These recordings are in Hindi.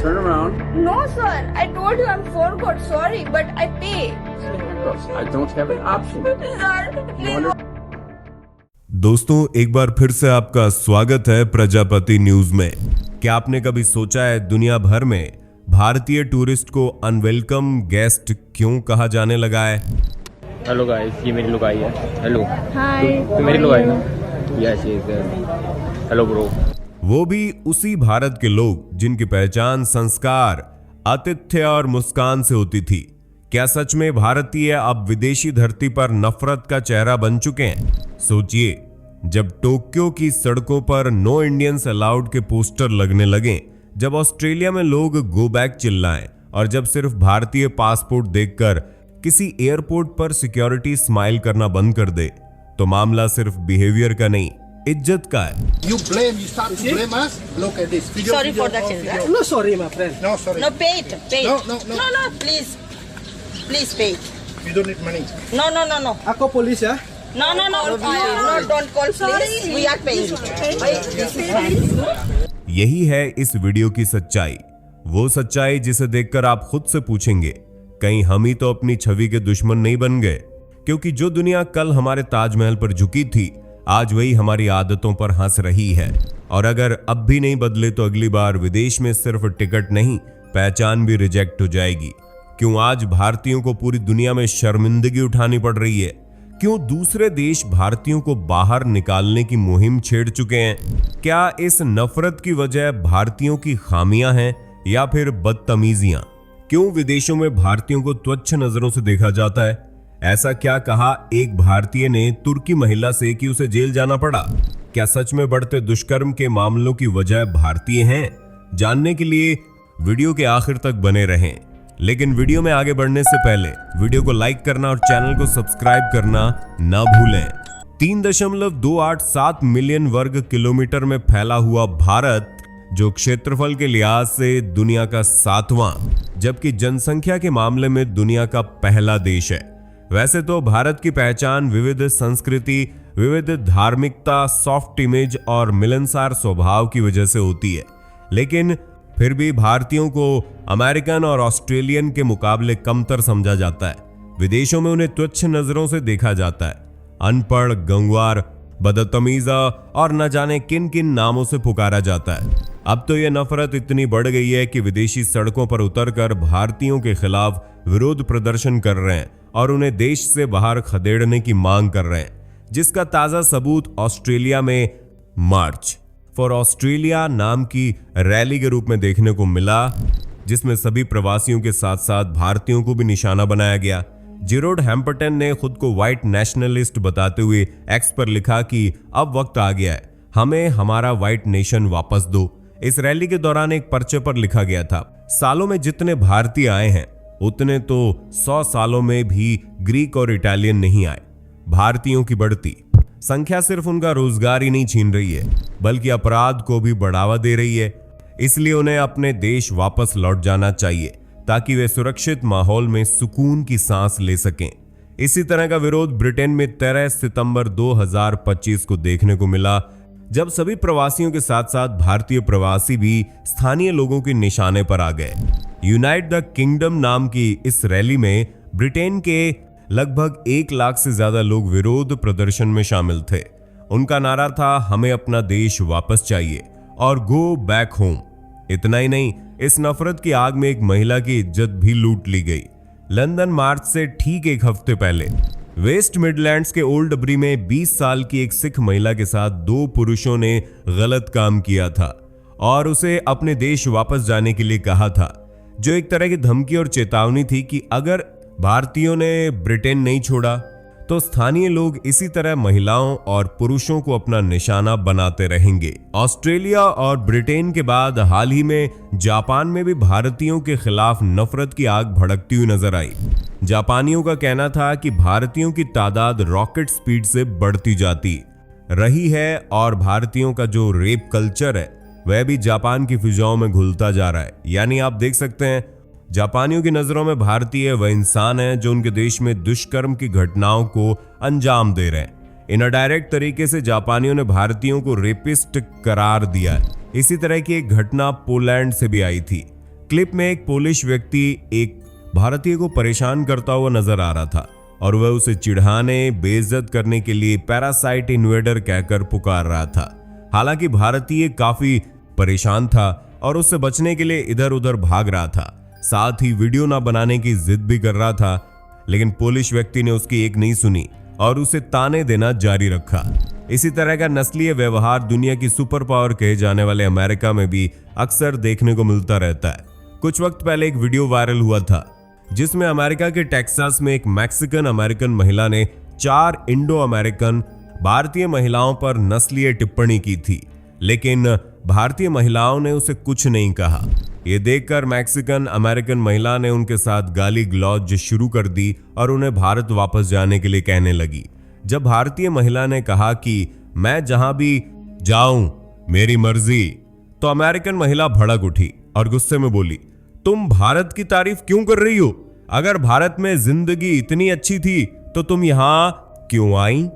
Turn around. No, sir. I told you I'm forgot. Sorry, but I pay. I don't have an option. Sir, please. दोस्तों, एक बार फिर से आपका स्वागत है प्रजापति न्यूज में। क्या आपने कभी सोचा है दुनिया भर में भारतीय टूरिस्ट को अनवेलकम गेस्ट क्यों कहा जाने लगा है? हेलो गाइस, ये मेरी लुगाई है। हेलो। Hi. तो मेरी लुगाई ना? Yes yes. Hello bro. वो भी उसी भारत के लोग जिनकी पहचान संस्कार, आतिथ्य और मुस्कान से होती थी। क्या सच में भारतीय अब विदेशी धरती पर नफरत का चेहरा बन चुके हैं? सोचिए, जब टोक्यो की सड़कों पर नो इंडियंस अलाउड के पोस्टर लगने लगे, जब ऑस्ट्रेलिया में लोग गो बैक चिल्लाएं और जब सिर्फ भारतीय पासपोर्ट देखकर किसी एयरपोर्ट पर सिक्योरिटी स्माइल करना बंद कर दे, तो मामला सिर्फ बिहेवियर का नहीं, इज्जत का है। You start to blame us. Look at this. Sorry for the children. No, sorry, my friend. No, sorry. No, pay it. Pay it. No. Please. Please pay it. You don't need money. No. Ako police, yeah? No, don't call police. We are paying it. यही है इस वीडियो की सच्चाई, वो सच्चाई जिसे देखकर आप खुद से पूछेंगे, कहीं हम ही तो अपनी छवि के दुश्मन नहीं बन गए? क्योंकि जो दुनिया कल हमारे ताजमहल पर झुकी थी, आज वही हमारी आदतों पर हंस रही है। और अगर अब भी नहीं बदले तो अगली बार विदेश में सिर्फ टिकट नहीं, पहचान भी रिजेक्ट हो जाएगी। क्यों आज भारतीयों को पूरी दुनिया में शर्मिंदगी उठानी पड़ रही है? क्यों दूसरे देश भारतीयों को बाहर निकालने की मुहिम छेड़ चुके हैं? क्या इस नफरत की वजह भारतीयों की खामियां हैं या फिर बदतमीजियां? क्यों विदेशों में भारतीयों को तुच्छ नजरों से देखा जाता है? ऐसा क्या कहा एक भारतीय ने तुर्की महिला से कि उसे जेल जाना पड़ा? क्या सच में बढ़ते दुष्कर्म के मामलों की वजह भारतीय हैं? जानने के लिए वीडियो के आखिर तक बने रहें। लेकिन वीडियो में आगे बढ़ने से पहले वीडियो को लाइक करना और चैनल को सब्सक्राइब करना ना भूलें। 3.287 मिलियन वर्ग किलोमीटर में फैला हुआ भारत, जो क्षेत्रफल के लिहाज से दुनिया का 7वां, जबकि जनसंख्या के मामले में दुनिया का पहला देश है। वैसे तो भारत की पहचान विविध संस्कृति, विविध धार्मिकता, सॉफ्ट इमेज और मिलनसार स्वभाव की वजह से होती है, लेकिन फिर भी भारतीयों को अमेरिकन और ऑस्ट्रेलियन के मुकाबले कमतर समझा जाता है। विदेशों में उन्हें तुच्छ नजरों से देखा जाता है। अनपढ़, गंवार, बदतमीजा और न जाने किन किन नामों से पुकारा जाता है। अब तो यह नफरत इतनी बढ़ गई है कि विदेशी सड़कों पर उतरकर भारतीयों के खिलाफ विरोध प्रदर्शन कर रहे हैं और उन्हें देश से बाहर खदेड़ने की मांग कर रहे हैं, जिसका ताजा सबूत ऑस्ट्रेलिया में मार्च फॉर ऑस्ट्रेलिया नाम की रैली के रूप में देखने को मिला, जिसमें सभी प्रवासियों के साथ साथ भारतीयों को भी निशाना बनाया गया। जेरोड हैम्पटन ने खुद को व्हाइट नेशनलिस्ट बताते हुए एक्स पर लिखा कि अब वक्त आ गया है, हमें हमारा व्हाइट नेशन वापस दो। इस रैली के दौरान एक पर्चे पर लिखा गया था, सालों में जितने भारतीय आए हैं उतने तो 100 सालों में भी ग्रीक और इटालियन नहीं आए। भारतीयों की बढ़ती संख्या सिर्फ उनका रोजगार ही नहीं छीन रही है, बल्कि अपराध को भी बढ़ावा दे रही है। इसलिए उन्हें अपने देश वापस लौट जाना चाहिए ताकि वे सुरक्षित माहौल में सुकून की सांस ले सकें। इसी तरह का विरोध ब्रिटेन में 13 सितंबर 2025 को देखने को मिला, जब सभी प्रवासियों के साथ साथ भारतीय प्रवासी भी स्थानीय लोगों के निशाने पर आ गए। यूनाइट द किंगडम नाम की इस रैली में ब्रिटेन के लगभग 1 लाख से ज्यादा लोग विरोध प्रदर्शन में शामिल थे। उनका नारा था, हमें अपना देश वापस चाहिए और गो बैक होम। इतना ही नहीं, इस नफरत की आग में एक महिला की इज्जत भी लूट ली गई। लंदन मार्च से ठीक एक हफ्ते पहले वेस्ट मिडलैंड्स के ओल्ड डबरी में 20 साल की एक सिख महिला के साथ 2 पुरुषों ने गलत काम किया था और उसे अपने देश वापस जाने के लिए कहा था, जो एक तरह की धमकी और चेतावनी थी कि अगर भारतीयों ने ब्रिटेन नहीं छोड़ा तो स्थानीय लोग इसी तरह महिलाओं और पुरुषों को अपना निशाना बनाते रहेंगे। ऑस्ट्रेलिया और ब्रिटेन के बाद हाल ही में जापान में भी भारतीयों के खिलाफ नफरत की आग भड़कती हुई नजर आई। जापानियों का कहना था कि भारतीयों की तादाद रॉकेट स्पीड से बढ़ती जाती रही है और भारतीयों का जो रेप कल्चर है वह भी जापान की फिजाओं में घुलता जा रहा है। यानी आप देख सकते हैं, जापानियों की नजरों में भारतीय वह इंसान है जो उनके देश में दुष्कर्म की घटनाओं को अंजाम दे रहे हैं। इन डायरेक्ट तरीके से जापानियों ने भारतीयों को रेपिस्ट करार दिया है। इसी तरह की एक घटना पोलैंड से भी आई थी, क्लिप में एक पोलिश व्यक्ति एक भारतीय को परेशान करता हुआ नजर आ रहा था और वह उसे चिढ़ाने, बेइज्जत करने के लिए पैरासाइट इन्वेडर कहकर पुकार रहा था। हालांकि भारतीय काफी परेशान था और उससे बचने के लिए इधर उधर भाग रहा था, साथ ही वीडियो ना बनाने की जिद भी कर रहा था। लेकिन पोलिश व्यक्ति ने उसकी एक नहीं सुनी और उसे ताने देना जारी रखा। इसी तरह का नस्लीय व्यवहार दुनिया की सुपर पावर कहे जाने वाले अमेरिका में भी अक्सर देखने को मिलता रहता है। कुछ वक्त पहले एक वीडियो वायरल हुआ था जिसमें अमेरिका के टेक्सास में एक मैक्सिकन अमेरिकन महिला ने 4 इंडो अमेरिकन भारतीय महिलाओं पर नस्लीय टिप्पणी की थी, लेकिन भारतीय महिलाओं ने उसे कुछ नहीं कहा। ये देखकर मैक्सिकन अमेरिकन महिला ने उनके साथ गाली गलौज शुरू कर दी और उन्हें भारत वापस जाने के लिए कहने लगी। जब भारतीय महिला ने कहा कि मैं जहां भी जाऊं मेरी मर्जी, तो अमेरिकन महिला भड़क उठी और गुस्से में बोली, तुम भारत की तारीफ क्यों कर रही हो? अगर भारत में जिंदगी इतनी अच्छी थी तो तुम यहां क्यों आई?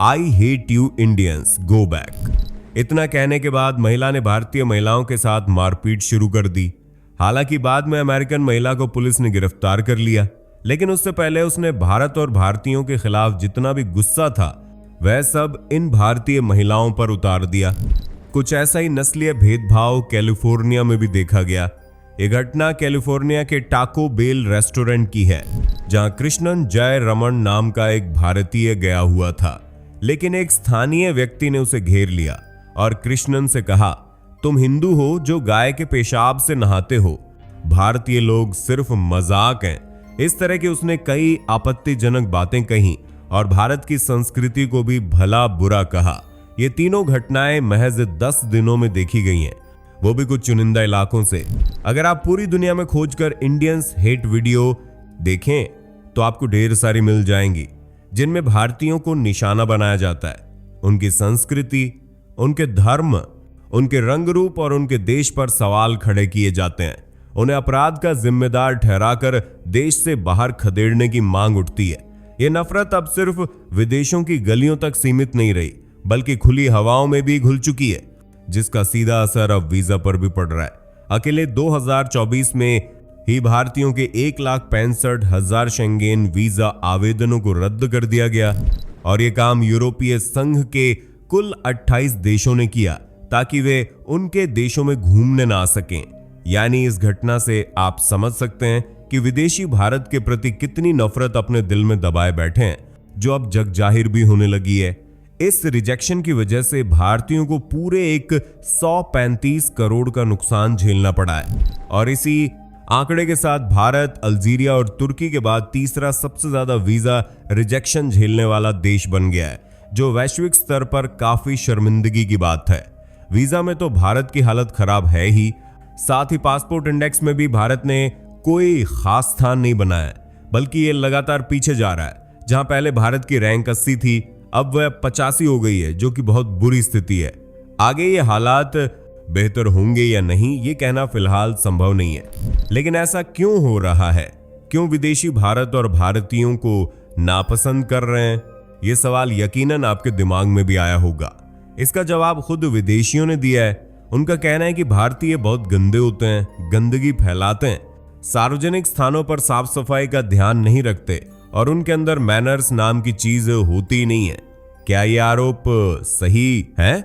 I hate you Indians, go back. इतना कहने के बाद महिला ने भारतीय महिलाओं के साथ मारपीट शुरू कर दी। हालांकि बाद में अमेरिकन महिला को पुलिस ने गिरफ्तार कर लिया, लेकिन उससे पहले उसने भारत और भारतीयों के खिलाफ जितना भी गुस्सा था वह सब इन भारतीय महिलाओं पर उतार दिया। कुछ ऐसा ही नस्लीय भेदभाव कैलिफोर्निया में भी देखा गया। ये घटना कैलिफोर्निया के टाको बेल रेस्टोरेंट की है, जहां कृष्णन जय रमन नाम का एक भारतीय गया हुआ था, लेकिन एक स्थानीय व्यक्ति ने उसे घेर लिया और कृष्णन से कहा, तुम हिंदू हो जो गाय के पेशाब से नहाते हो, भारतीय लोग सिर्फ मजाक हैं। इस तरह की उसने कई आपत्तिजनक बातें कही और भारत की संस्कृति को भी भला बुरा कहा। ये तीनों घटनाएं महज 10 दिनों में देखी गई हैं, वो भी कुछ चुनिंदा इलाकों से। अगर आप पूरी दुनिया में खोजकर इंडियंस हेट वीडियो देखें तो आपको ढेर सारी मिल जाएंगी, जिनमें भारतीयों को निशाना बनाया जाता है, उनकी संस्कृति, उनके धर्म, उनके रंग रूप और उनके देश पर सवाल खड़े किए जाते हैं। उन्हें अपराध का जिम्मेदार ठहराकर देश से बाहर खदेड़ने की मांग उठती है। ये नफरत अब सिर्फ विदेशों की गलियों तक सीमित नहीं रही, बल्कि खुली हवाओं में भी घुल चुकी है, जिसका सीधा असर अब वीजा पर भी पड़ रहा है। अकेले 2024 में ही भारतीयों के 1,65,000 शेंगेन वीजा आवेदनों को रद्द कर दिया गया और ये काम यूरोपीय संघ के कुल 28 देशों ने किया ताकि वे उनके देशों में घूमने ना आ सकें। यानी इस घटना से आप समझ सकते हैं कि विदेशी भारत के प्रति कितनी नफरत अपने दिल में दबाए बैठे हैं, जो अब जग जाहिर भी होने लगी है। इस रिजेक्शन की वजह से भारतीयों को पूरे 135 करोड़ का नुकसान झेलना पड़ा है और इसी आंकड़े के साथ भारत, अल्जीरिया और तुर्की के बाद तीसरा सबसे ज्यादा वीजा रिजेक्शन झेलने वाला देश बन गया है, जो वैश्विक स्तर पर काफी शर्मिंदगी की बात है। वीजा में तो भारत की हालत खराब है ही, साथ ही पासपोर्ट इंडेक्स में भी भारत ने कोई खास स्थान नहीं बनाया, बल्कि ये लगातार पीछे जा रहा है। जहां पहले भारत की रैंक 80 थी, अब वह 85 हो गई है, जो कि बहुत बुरी स्थिति है। आगे ये हालात बेहतर होंगे या नहीं, ये कहना फिलहाल संभव नहीं है। लेकिन ऐसा क्यों हो रहा है? क्यों विदेशी भारत और भारतीयों को नापसंद कर रहे हैं? ये सवाल यकीनन आपके दिमाग में भी आया होगा। इसका जवाब खुद विदेशियों ने दिया है। उनका कहना है कि भारतीय बहुत गंदे होते हैं, गंदगी फैलाते हैं, सार्वजनिक स्थानों पर साफ सफाई का ध्यान नहीं रखते और उनके अंदर मैनर्स नाम की चीज होती नहीं है। क्या ये आरोप सही है?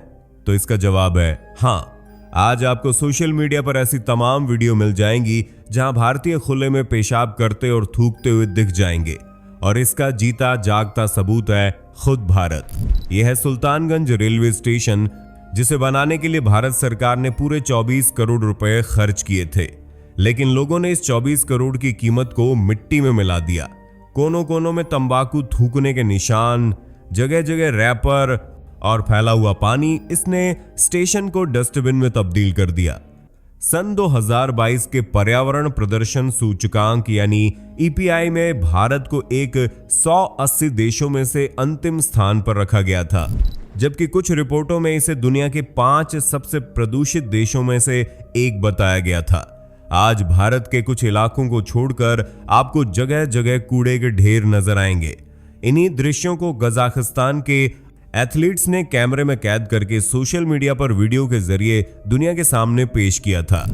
तो इसका जवाब है हाँ। आज आपको सोशल मीडिया पर ऐसी तमाम वीडियो मिल जाएंगी जहां भारतीय खुले में पेशाब करते और थूकते हुए दिख जाएंगे और इसका जीता जागता सबूत है खुद भारत। यह है सुल्तानगंज रेलवे स्टेशन, जिसे बनाने के लिए भारत सरकार ने पूरे 24 करोड़ रुपए खर्च किए थे, लेकिन लोगों ने इस 24 करोड़ की कीमत को मिट्टी में मिला दिया। कोनों कोनों में तंबाकू थूकने के निशान, जगह जगह रैपर और फैला हुआ पानी, इसने स्टेशन को डस्टबिन में तब्दील कर दिया। सन 2022 के पर्यावरण प्रदर्शन सूचकांक यानी EPI में भारत को एक 180 देशों में से अंतिम स्थान पर रखा गया था, जबकि कुछ रिपोर्टों में इसे दुनिया के 5 सबसे प्रदूषित देशों में से एक बताया गया था। आज भारत के कुछ इलाकों को छोड़कर आपको जगह जगह कूड़े के ढेर नजर आएंगे। इन्हीं दृश्यों को कजाकिस्तान के एथलीट्स ने कैमरे में कैद करके सोशल मीडिया पर वीडियो के जरिए दुनिया के सामने पेश किया था।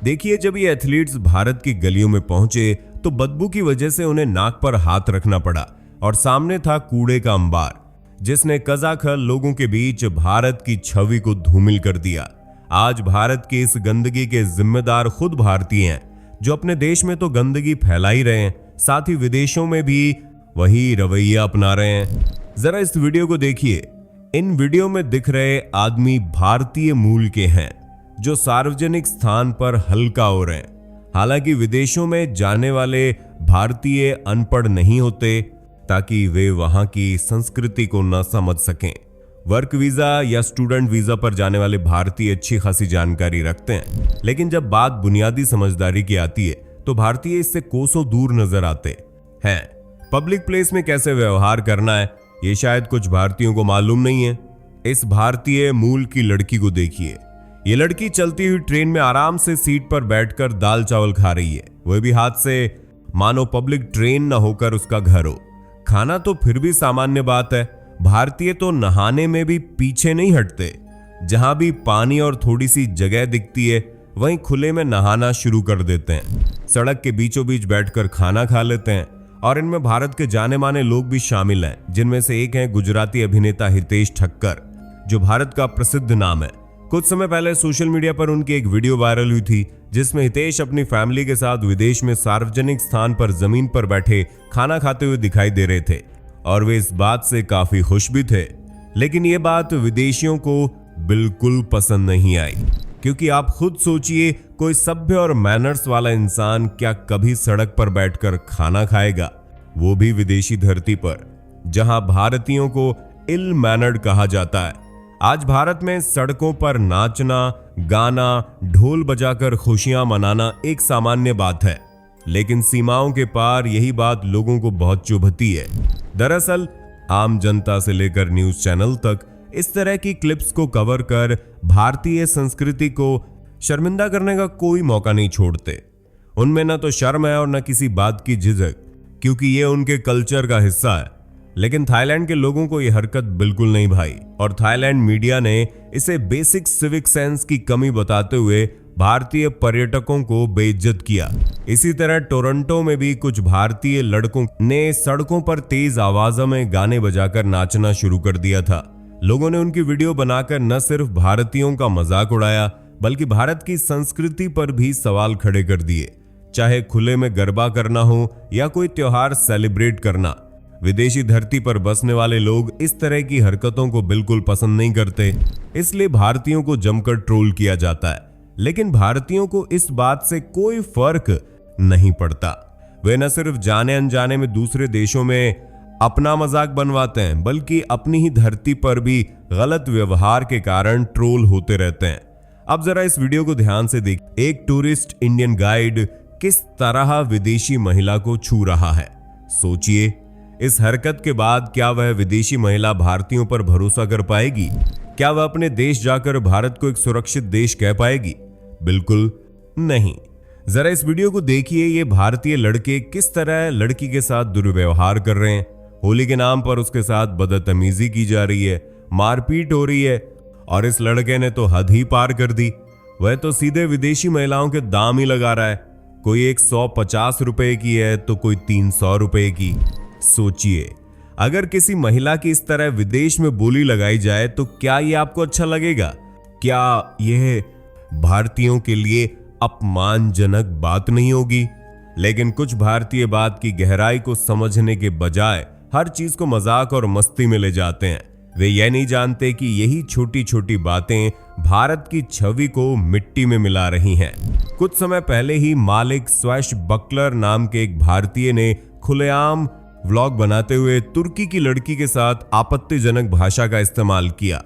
देखिए, जब ये एथलीट्स भारत की गलियों में पहुंचे तो बदबू की वजह से उन्हें नाक पर हाथ रखना पड़ा और सामने था कूड़े का अंबार, जिसने कजाखल लोगों के बीच भारत की छवि को धूमिल कर दिया। आज भारत की इस गंदगी के जिम्मेदार खुद भारतीय हैं, जो अपने देश में तो गंदगी फैला ही रहे हैं, साथ ही विदेशों में भी वही रवैया अपना रहे हैं। जरा इस वीडियो को देखिए। इन वीडियो में दिख रहे आदमी भारतीय मूल के हैं, जो सार्वजनिक स्थान पर हल्का हो रहे हैं। हालांकि विदेशों में जाने वाले भारतीय अनपढ़ नहीं होते, ताकि वे वहां की संस्कृति को न समझ सकें। वर्क वीजा या स्टूडेंट वीजा पर जाने वाले भारतीय अच्छी खासी जानकारी रखते हैं, लेकिन जब बात बुनियादी समझदारी की आती है तो भारतीय इससे कोसों दूर नजर आते हैं। पब्लिक प्लेस में कैसे व्यवहार करना है, ये शायद कुछ भारतीयों को मालूम नहीं है। इस भारतीय मूल की लड़की को देखिए। ये लड़की चलती हुई ट्रेन में आराम से सीट पर बैठकर दाल चावल खा रही है, वह भी हाथ से, मानो पब्लिक ट्रेन न होकर उसका घर हो। खाना तो फिर भी सामान्य बात है, भारतीय तो नहाने में भी पीछे नहीं हटते। जहां भी पानी और थोड़ी सी जगह दिखती है वहीं खुले में नहाना शुरू कर देते हैं। सड़क के बीचों बीच बैठकर खाना खा लेते हैं, और इनमें भारत के जाने माने लोग भी शामिल हैं, जिनमें से एक है गुजराती अभिनेता हितेश ठक्कर, जो भारत का प्रसिद्ध नाम है। कुछ समय पहले सोशल मीडिया पर उनकी एक वीडियो वायरल हुई थी, जिसमें हितेश अपनी फैमिली के साथ विदेश में सार्वजनिक स्थान पर जमीन पर बैठे खाना खाते हुए दिखाई दे रहे थे, और वे इस बात से काफी खुश भी थे। लेकिन ये बात विदेशियों को बिल्कुल पसंद नहीं आई, क्योंकि आप खुद सोचिए, कोई सभ्य और मैनर्स वाला इंसान क्या कभी सड़क पर बैठकर खाना खाएगा, वो भी विदेशी धरती पर, जहां भारतीयों को इल मैनर्ड कहा जाता है। आज भारत में सड़कों पर नाचना, गाना, ढोल बजाकर खुशियां मनाना एक सामान्य बात है, लेकिन सीमाओं के पार यही बात लोगों को बहुत चुभती है। दरअसल आम जनता से लेकर न्यूज चैनल तक इस तरह की क्लिप्स को कवर कर भारतीय संस्कृति को शर्मिंदा करने का कोई मौका नहीं छोड़ते। उनमें न तो शर्म है और न किसी बात की झिझक, क्योंकि ये उनके कल्चर का हिस्सा है। लेकिन थाईलैंड के लोगों को यह हरकत बिल्कुल नहीं भाई, और थाईलैंड मीडिया ने इसे बेसिक सिविक सेंस की कमी बताते हुए भारतीय पर्यटकों को बेइज्जत किया। इसी तरह टोरंटो में भी कुछ भारतीय लड़कों ने सड़कों पर तेज आवाजों में गाने बजाकर नाचना शुरू कर दिया था। लोगों ने उनकी वीडियो बनाकर न सिर्फ भारतीयों का मजाक उड़ाया, बल्कि भारत की संस्कृति पर भी सवाल खड़े कर दिए। चाहे खुले में गरबा करना हो या कोई त्योहार सेलिब्रेट करना, विदेशी धरती पर बसने वाले लोग इस तरह की हरकतों को बिल्कुल पसंद नहीं करते, इसलिए भारतीयों को जमकर ट्रोल किया जाता है। लेकिन भारतीयों को इस बात से कोई फर्क नहीं पड़ता। वे न सिर्फ जाने अनजाने में दूसरे देशों में अपना मजाक बनवाते हैं, बल्कि अपनी ही धरती पर भी गलत व्यवहार के कारण ट्रोल होते रहते हैं। अब जरा इस वीडियो को ध्यान से देख। एक टूरिस्ट इंडियन गाइड किस तरह विदेशी महिला को छू रहा है। सोचिए, इस हरकत के बाद क्या वह विदेशी महिला भारतीयों पर भरोसा कर पाएगी? क्या वह अपने देश जाकर भारत को एक सुरक्षित देश कह पाएगी? बिल्कुल नहीं। जरा इस वीडियो को देखिए। ये भारतीय लड़के किस तरह लड़की के साथ दुर्व्यवहार कर रहे हैं। होली के नाम पर उसके साथ बदतमीजी की जा रही है, मारपीट हो रही है, और इस लड़के ने तो हद ही पार कर दी। वह तो सीधे विदेशी महिलाओं के दाम ही लगा रहा है। कोई 150 रुपए की है तो कोई 300 रुपए की। सोचिए, अगर किसी महिला की इस तरह विदेश में बोली लगाई जाए तो क्या ये आपको अच्छा लगेगा? क्या यह भारतीयों के लिए अपमानजनक बात नहीं होगी? लेकिन कुछ भारतीय बात की गहराई को समझने के बजाय हर चीज को मजाक और मस्ती में ले जाते हैं। वे यह नहीं जानते कि यही छोटी छोटी बातें भारत की छवि को मिट्टी में मिला रही हैं। कुछ समय पहले ही मालिक स्वैश बकलर नाम के एक भारतीय ने खुलेआम व्लॉग बनाते हुए तुर्की की लड़की के साथ आपत्तिजनक भाषा का इस्तेमाल किया।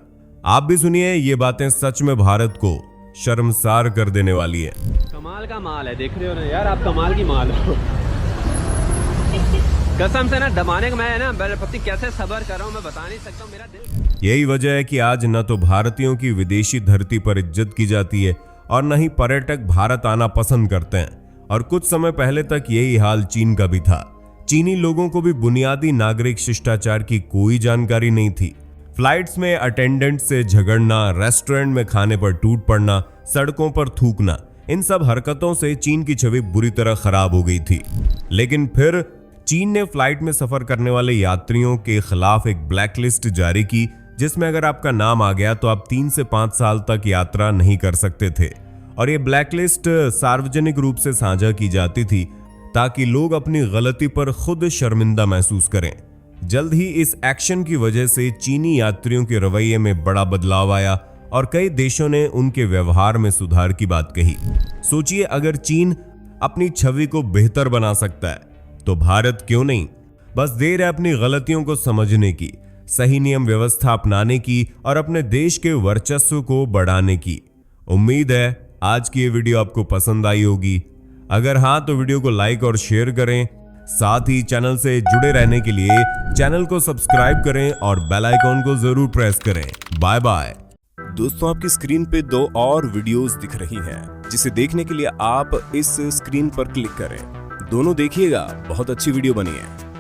आप भी सुनिए, ये बातें सच में भारत को शर्मसार कर देने वाली है। कमाल का माल है, देख रहे हो ना यार, आप कमाल की माल हो। कसम से ना, दबाने का मैं ना पति कैसे सब्र कर रहा हूँ मैं बता नहीं सकता हूँ। मेरा दिल, यही वजह है कि आज न तो भारतीयों की विदेशी धरती पर इज्जत की जाती है और न ही पर्यटक भारत आना पसंद करते हैं। और कुछ समय पहले तक यही हाल चीन का भी था। चीनी लोगों को भी बुनियादी नागरिक शिष्टाचार की कोई जानकारी नहीं थी। फ्लाइट्स में अटेंडेंट से झगड़ना, रेस्टोरेंट में खाने पर टूट पड़ना, सड़कों पर थूकना, इन सब हरकतों से चीन की छवि बुरी तरह खराब हो गई थी। लेकिन फिर चीन ने फ्लाइट में सफर करने वाले यात्रियों के खिलाफ एक ब्लैकलिस्ट जारी की, जिसमें अगर आपका नाम आ गया तो आप 3 से 5 साल तक यात्रा नहीं कर सकते थे। और ये ब्लैकलिस्ट सार्वजनिक रूप से साझा की जाती थी ताकि लोग अपनी गलती पर खुद शर्मिंदा महसूस करें। जल्द ही इस एक्शन की वजह से चीनी यात्रियों के रवैये में बड़ा बदलाव आया और कई देशों ने उनके व्यवहार में सुधार की बात कही। सोचिए, अगर चीन अपनी छवि को बेहतर बना सकता है तो भारत क्यों नहीं? बस देर है अपनी गलतियों को समझने की, सही नियम व्यवस्था अपनाने की और अपने देश के वर्चस्व को बढ़ाने की। उम्मीद है आज की ये वीडियो आपको पसंद आई होगी। अगर हाँ तो वीडियो को लाइक और शेयर करें। साथ ही चैनल से जुड़े रहने के लिए चैनल को सब्सक्राइब करें और बेल आइकॉन को जरूर प्रेस करें। Bye bye. दोस्तों, आपकी स्क्रीन पे 2 और वीडियोस दिख रही हैं, जिसे देखने के लिए आप इस स्क्रीन पर क्लिक करें। दोनों देखिएगा, बहुत अच्छी वीडियो बनी है।